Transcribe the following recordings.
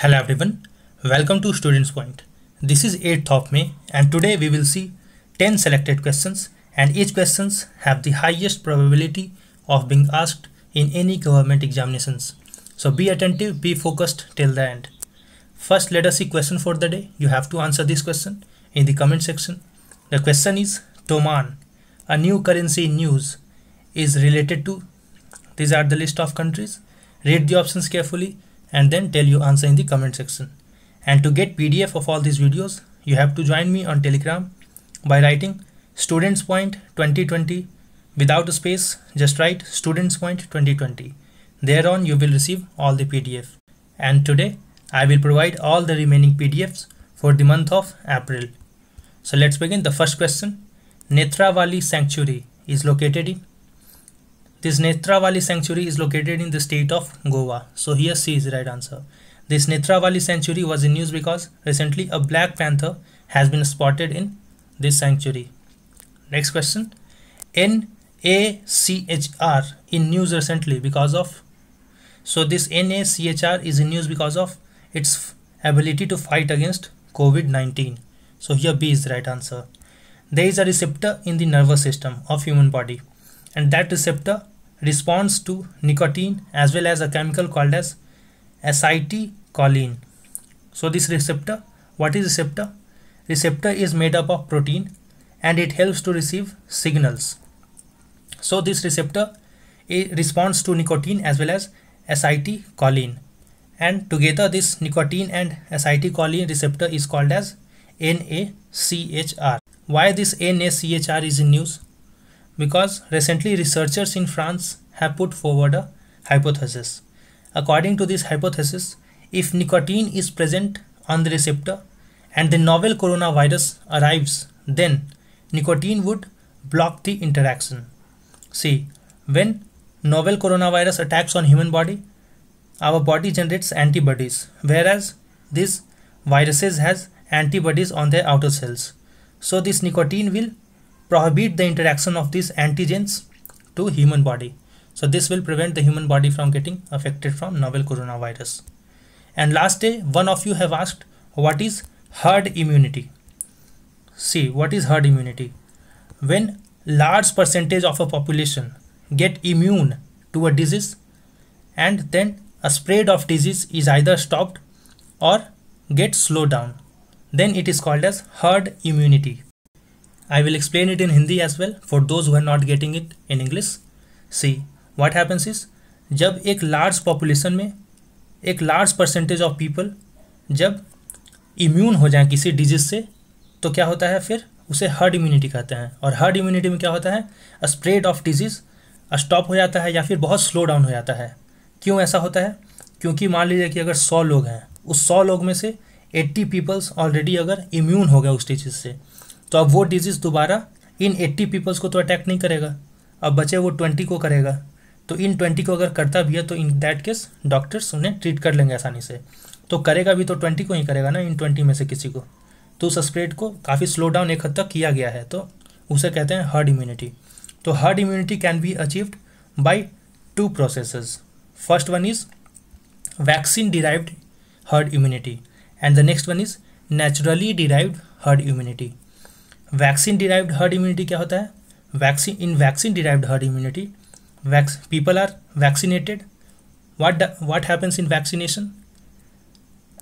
Hello everyone, welcome to Students Point. This is 8th of May and today we will see 10 selected questions and each questions have the highest probability of being asked in any government examinations. So be attentive, be focused till the end. First let us see question for the day. You have to answer this question in the comment section. The question is Toman, a new currency in news, is related to, these are the list of countries. Read the options carefully and then tell your answer in the comment section. And to get PDF of all these videos, you have to join me on Telegram by writing Students Point 2020 without a space. Just write Students Point 2020. Thereon you will receive all the PDF. And today I will provide all the remaining PDFs for the month of April. So let's begin. The first question. Netravali Sanctuary is located in. This Netravali Sanctuary is located in the state of Goa. So here C is the right answer. This Netravali Sanctuary was in news because recently a black panther has been spotted in this sanctuary. Next question. NACHR in news recently because of. So this NACHR is in news because of its ability to fight against COVID-19. So here B is the right answer. There is a receptor in the nervous system of human body, and that receptor responds to nicotine as well as a chemical called as acetylcholine. So this receptor, what is receptor? Receptor is made up of protein and it helps to receive signals. So this receptor responds to nicotine as well as acetylcholine, and together this nicotine and acetylcholine receptor is called as NACHR. Why this NACHR is in news? Because recently researchers in France have put forward a hypothesis. According to this hypothesis, if nicotine is present on the receptor and the novel coronavirus arrives, then nicotine would block the interaction. See, when novel coronavirus attacks on human body, our body generates antibodies, whereas these viruses has antibodies on their outer cells. So this nicotine will prohibit the interaction of these antigens to human body. So this will prevent the human body from getting affected from novel coronavirus. And last day, one of you have asked, what is herd immunity? See, what is herd immunity? When large percentage of a population get immune to a disease and then a spread of disease is either stopped or gets slowed down, then it is called as herd immunity. I will explain it in Hindi as well for those who are not getting it in English. See, what happens is, जब एक large population में एक large percentage of people जब immune हो जाए किसी disease से, तो क्या होता है फिर उसे herd immunity कहते हैं. और herd immunity में क्या होता है, a spread of disease stop हो जाता है या फिर बहुत slow down हो जाता है. क्यों ऐसा होता है? क्योंकि मान लीजिए कि अगर 100 लोग हैं, उस 100 लोग में से 80 पीपल्स ऑलरेडी अगर इम्यून हो गए उस डिजीज से, तो अब वो डिजीज़ दोबारा इन 80 पीपल्स को तो अटैक नहीं करेगा, अब बचे वो 20 को करेगा. तो इन 20 को अगर करता भी है तो इन दैट केस डॉक्टर्स उन्हें ट्रीट कर लेंगे आसानी से. तो करेगा भी तो 20 को ही करेगा ना, इन 20 में से किसी को. तो उस स्प्रेड को काफ़ी स्लो डाउन एक हद तक किया गया है, तो उसे कहते हैं हर्ड इम्यूनिटी. तो herd immunity can be achieved by 2 processes. First one is vaccine derived herd immunity and the next one is naturally derived herd immunity. Vaccine derived herd immunity क्या होता है? Vaccine derived herd immunity, people are vaccinated. What happens in vaccination?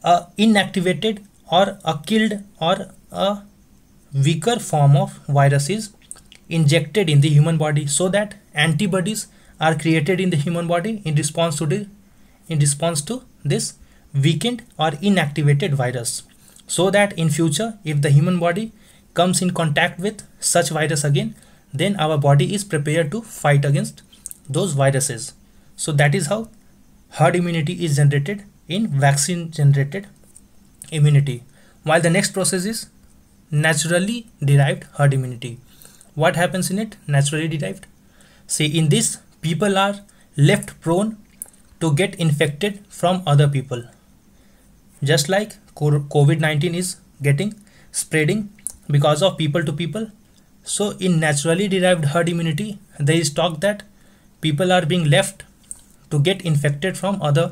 A inactivated or a killed or a weaker form of virus is injected in the human body so that antibodies are created in the human body in response to this weakened or inactivated virus, so that in future if the human body comes in contact with such virus again, then our body is prepared to fight against those viruses. So that is how herd immunity is generated in vaccine generated immunity. While the next process is naturally derived herd immunity. What happens in it? Naturally derived. See, in this people are left prone to get infected from other people. Just like COVID-19 is spreading because of people to people. So in naturally derived herd immunity, there is talk that people are being left to get infected from other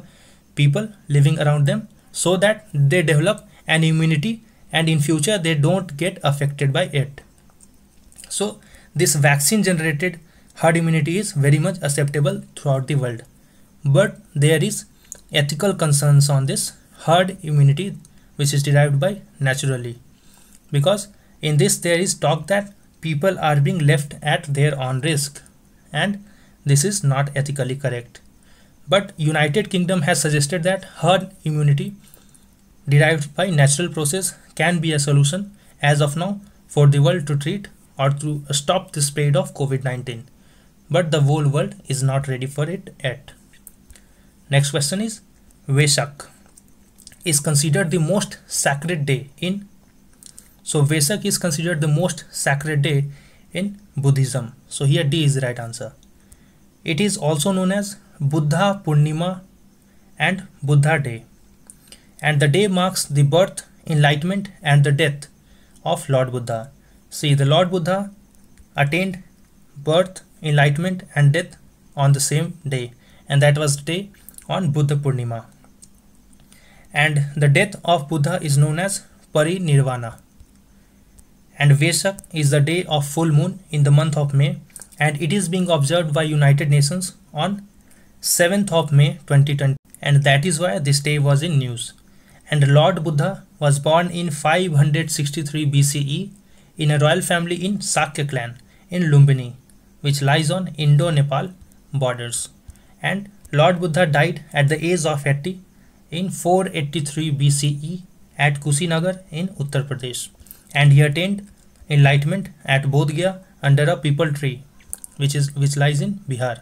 people living around them so that they develop an immunity and in future they don't get affected by it. So this vaccine generated herd immunity is very much acceptable throughout the world, but there is ethical concerns on this herd immunity which is derived by naturally, because in this there is talk that people are being left at their own risk, and this is not ethically correct. But United Kingdom has suggested that herd immunity derived by natural process can be a solution as of now for the world to treat or to stop the spread of COVID-19, but the whole world is not ready for it yet. Next question is, Vesak is considered the most sacred day in, so Vesak is considered the most sacred day in Buddhism. So here D is the right answer. It is also known as Buddha Purnima and Buddha Day, and the day marks the birth, enlightenment and the death of Lord Buddha. See, the Lord Buddha attained birth, enlightenment and death on the same day, and that was the day on Buddha Purnima. And the death of Buddha is known as Parinirvana. And Vesak is the day of full moon in the month of May, and it is being observed by United Nations on 7th of May 2020, and that is why this day was in news. And Lord Buddha was born in 563 BCE in a royal family in Sakya clan in Lumbini, which lies on Indo-Nepal borders. And Lord Buddha died at the age of 80 in 483 BCE at Kushinagar in Uttar Pradesh, and he attained enlightenment at Bodh Gaya under a peepal tree which lies in Bihar.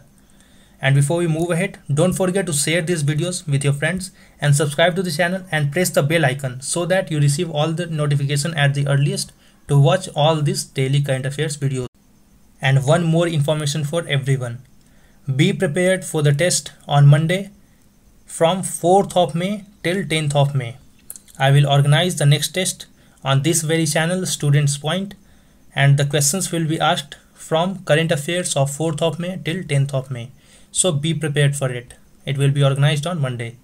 And before we move ahead, don't forget to share these videos with your friends and subscribe to the channel and press the bell icon so that you receive all the notification at the earliest to watch all these daily current affairs videos. And one more information for everyone. Be prepared for the test on Monday from 4th of May till 10th of May. I will organize the next test on this very channel, Students Point, and the questions will be asked from current affairs of 4th of May till 10th of May. So be prepared for it. It will be organized on Monday.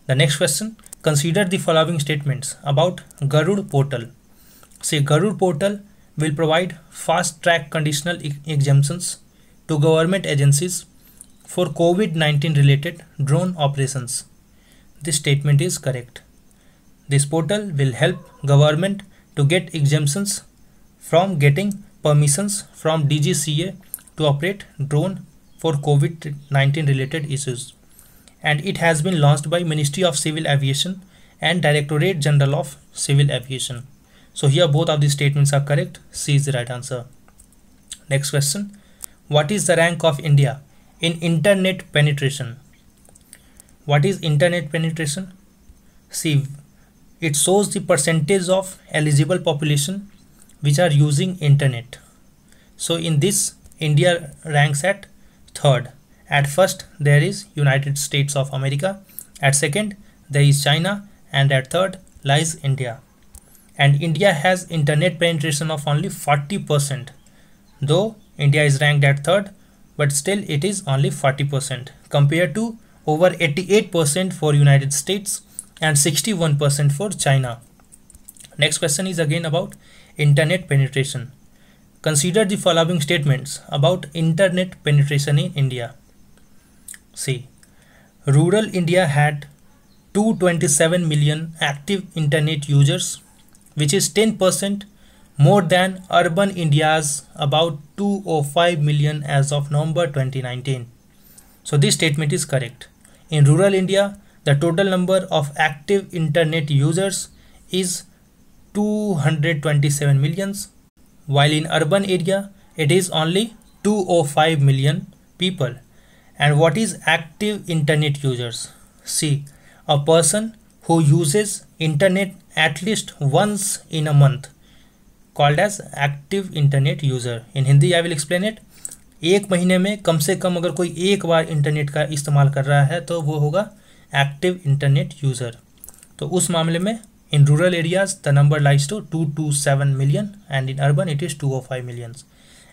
The next question, consider the following statements about Garud portal. See, Garud portal will provide fast track conditional exemptions to government agencies for COVID-19 related drone operations. This statement is correct. This portal will help government to get exemptions from getting permissions from DGCA to operate drone for COVID-19 related issues, and it has been launched by Ministry of Civil Aviation and Directorate General of Civil Aviation. So here both of these statements are correct. C is the right answer. Next question, what is the rank of India in internet penetration? What is internet penetration? See, it shows the percentage of eligible population which are using internet. So in this, India ranks at 3rd. At first there is United States of America, at second there is China, and at third lies India. And India has internet penetration of only 40%. Though India is ranked at 3rd, but still it is only 40% compared to over 88% for United States and 61% for China. Next question is again about internet penetration. Consider the following statements about internet penetration in India. See, rural India had 227 million active internet users, which is 10% more than urban India's about 205 million as of November 2019. So this statement is correct. In rural India, the total number of active internet users is 227 millions, while in urban area it is only 205 million people. And what is active internet users? See, a person who uses internet at least once in a month called as active internet user. In Hindi I will explain it. एक महीने में कम से कम अगर कोई एक बार internet का इस्तेमाल कर रहा है तो वो होगा एक्टिव इंटरनेट यूज़र. तो उस मामले में in rural areas the number lies to 227 million and in urban it is 205 millions.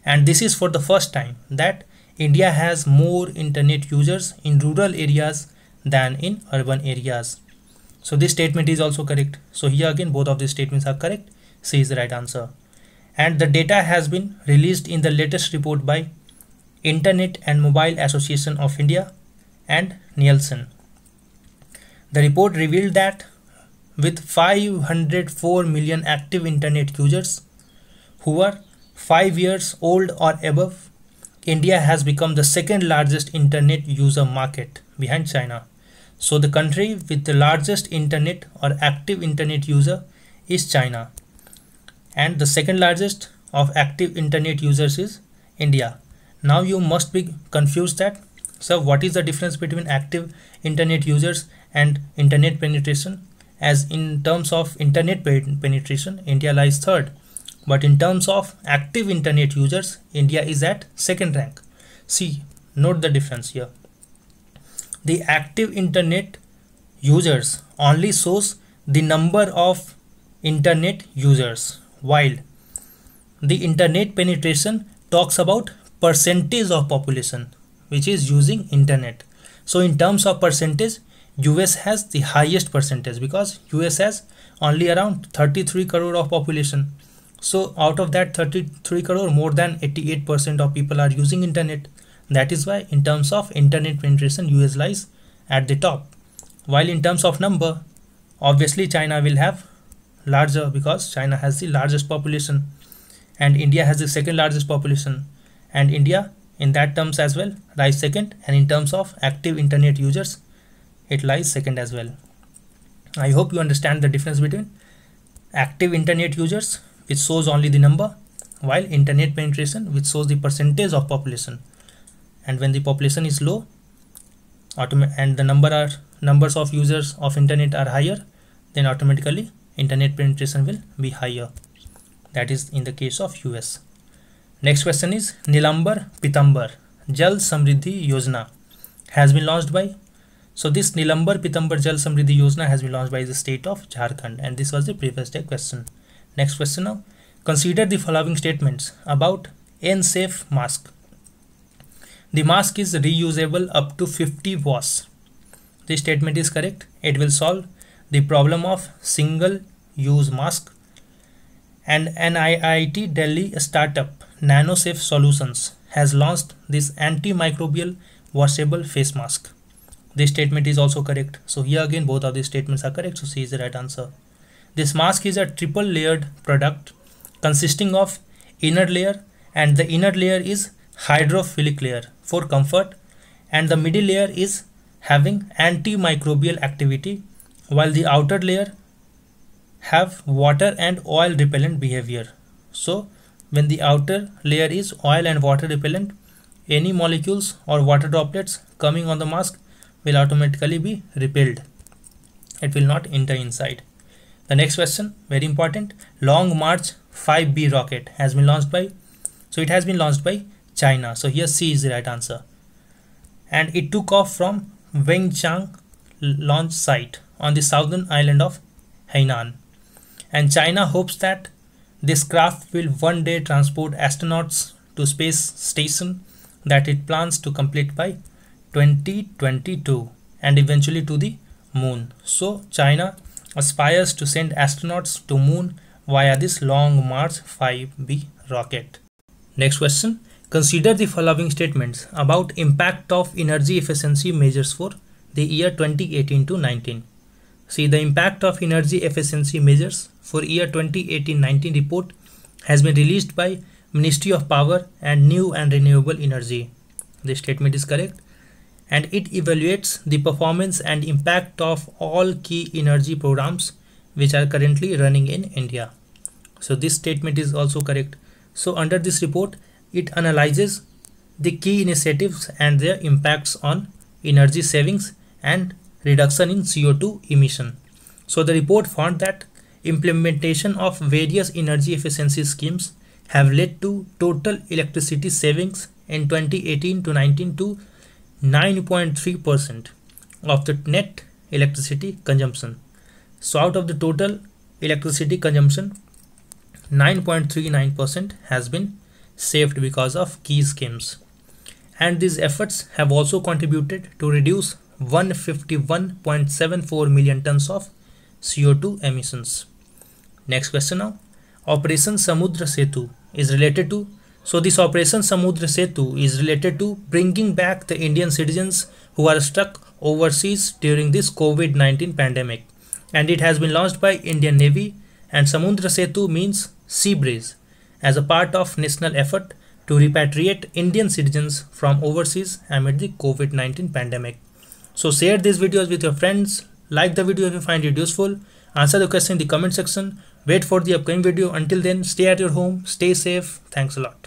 And this is for the first time that India has more internet users in rural areas than in urban areas. So this statement is also correct. So here again both of these statements are correct. C is the right answer. And the data has been released in the latest report by Internet and Mobile Association of India and Nielsen. The report revealed that with 504 million active internet users who are 5 years old or above, India has become the second largest internet user market behind China. So the country with the largest internet or active internet user is China, and the second largest of active internet users is India. Now you must be confused that, so what is the difference between active internet users and internet penetration? As in terms of internet penetration, India lies third, but in terms of active internet users, India is at second rank. See, note the difference here. The active internet users only shows the number of internet users, while the internet penetration talks about percentage of population which is using internet. So in terms of percentage, US has the highest percentage because US has only around 33 crore of population. So out of that 33 crore, more than 88% of people are using internet. That is why in terms of internet penetration, US lies at the top. While in terms of number, obviously China will have larger because China has the largest population and India has the second largest population, and India in that terms as well lies second, and in terms of active internet users it lies second as well. I hope you understand the difference between active internet users, which shows only the number, while internet penetration, which shows the percentage of population. And when the population is low and the numbers of users of internet are higher, then automatically internet penetration will be higher. That is in the case of US. Next question is Nilambar Pitambar Jal Samriddhi Yojana has been launched by. So this Nilambar Pitambar Jal Samriddhi Yojana has been launched by the state of Jharkhand, and this was the previous day question. Next question now. Consider the following statements about N-Safe mask. The mask is reusable up to 50 wash. This statement is correct. It will solve the problem of single-use mask. And an IIT Delhi startup, NanoSafe Solutions, has launched this antimicrobial washable face mask. This statement is also correct. So here again both of these statements are correct. So C is the right answer. This mask is a triple layered product consisting of inner layer, and the inner layer is hydrophilic layer for comfort, and the middle layer is having antimicrobial activity, while the outer layer have water and oil repellent behavior. So when the outer layer is oil and water repellent, any molecules or water droplets coming on the mask will automatically be repelled. It will not enter inside. The next question, very important. Long March 5B rocket has been launched by, so it has been launched by China. So here C is the right answer. And it took off from Wenchang launch site on the southern island of Hainan. And China hopes that this craft will one day transport astronauts to space station that it plans to complete by 2022 and eventually to the moon. So China aspires to send astronauts to moon via this Long March 5B rocket. Next question. Consider the following statements about impact of energy efficiency measures for the year 2018 to 19. See, the impact of energy efficiency measures for year 2018-19 report has been released by Ministry of Power and New and Renewable Energy. This statement is correct, and it evaluates the performance and impact of all key energy programs which are currently running in India. So this statement is also correct. So under this report, it analyzes the key initiatives and their impacts on energy savings and reduction in CO2 emission. So the report found that implementation of various energy efficiency schemes have led to total electricity savings in 2018 to 19 to 9.3% of the net electricity consumption. So out of the total electricity consumption, 9.39% has been saved because of key schemes. And these efforts have also contributed to reduce 151.74 million tons of CO2 emissions. Next question now. Operation Samudra Setu is related to. So this Operation Samudra Setu is related to bringing back the Indian citizens who are stuck overseas during this COVID-19 pandemic, and it has been launched by Indian Navy, and Samudra Setu means sea bridge, as a part of national effort to repatriate Indian citizens from overseas amid the COVID-19 pandemic. So share these videos with your friends, like the video if you find it useful, answer the question in the comment section, wait for the upcoming video. Until then, stay at your home, stay safe. Thanks a lot.